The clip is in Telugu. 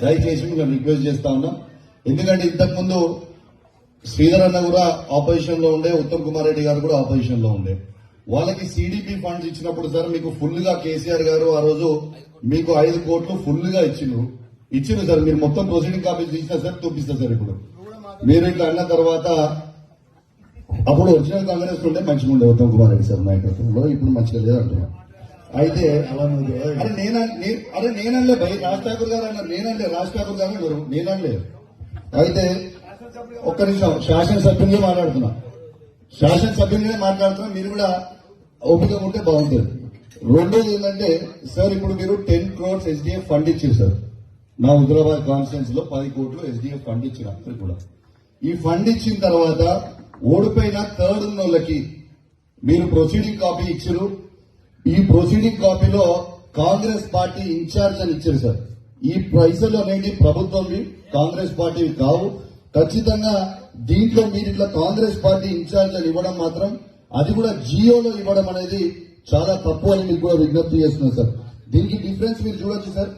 దయచేసి మేము రిక్వెస్ట్ చేస్తా ఉన్నాం. ఎందుకంటే ఇంతకు ముందు శ్రీధర్ అన్న కూడా ఆపోజిషన్ లో ఉండే, ఉత్తమ్ కుమార్ రెడ్డి గారు కూడా ఆపోజిషన్ లో ఉండే. వాళ్ళకి సిడిపి ఫండ్స్ ఇచ్చినప్పుడు సార్ మీకు ఫుల్ గా కేసీఆర్ గారు ఆ రోజు మీకు 5 కోట్లు ఫుల్ గా ఇచ్చిండ్రు సార్. మీరు మొత్తం ప్రొసీడింగ్ కాపీస్ తీసినా సార్, చూపిస్తా సార్. ఇప్పుడు మీరు ఇట్లా అన్న తర్వాత అప్పుడు ఒరిజినల్ కాంగ్రెస్ ఉంటే మంచిగా ఉండే ఉత్తమ్ కుమార్ రెడ్డి సార్ నాయకత్వంలో, ఇప్పుడు మంచిగా లేదు అంటున్నా. అయితే నేనలే భయ్, రాజ్ ఠాకూర్ గారు అన్నారు, నేనంలే, రాజ్ ఠాకూర్ గారు అన్నారు, నేనంలే. అయితే ఒక్క నిమిషం, శాసనసభ్యునిగా మాట్లాడుతున్నా, మీరు కూడా ఓపిక ఉంటే బాగుంటుంది. రెండోది ఏంటంటే సార్, ఇప్పుడు మీరు 10 crores SDF ఫండ్ ఇచ్చారు సార్. నా హుజరాబాద్ కాన్స్టిట్యున్సీ లో 10 కోట్లు SDF ఫండ్ ఇచ్చారు అందరు కూడా. ఈ ఫండ్ ఇచ్చిన తర్వాత ఓడిపోయిన థర్డ్ ఉన్న వాళ్ళకి మీరు ప్రొసీడింగ్ కాపీ ఇచ్చారు. ఈ ప్రొసీడింగ్ కాపీలో కాంగ్రెస్ పార్టీ ఇన్ఛార్జ్ అని ఇచ్చారు సార్. ఈ పైసలు అనేవి ప్రభుత్వంవి, కాంగ్రెస్ పార్టీవి కావు. ఖచ్చితంగా దీంట్లో మీరు ఇట్లా కాంగ్రెస్ పార్టీ ఇన్ఛార్జ్ అని ఇవ్వడం మాత్రం, అది కూడా జియోలో ఇవ్వడం అనేది చాలా తప్పు అని మీకు కూడా విజ్ఞప్తి చేస్తున్నాను సార్. దీనికి డిఫరెన్స్ మీరు చూడొచ్చు సార్.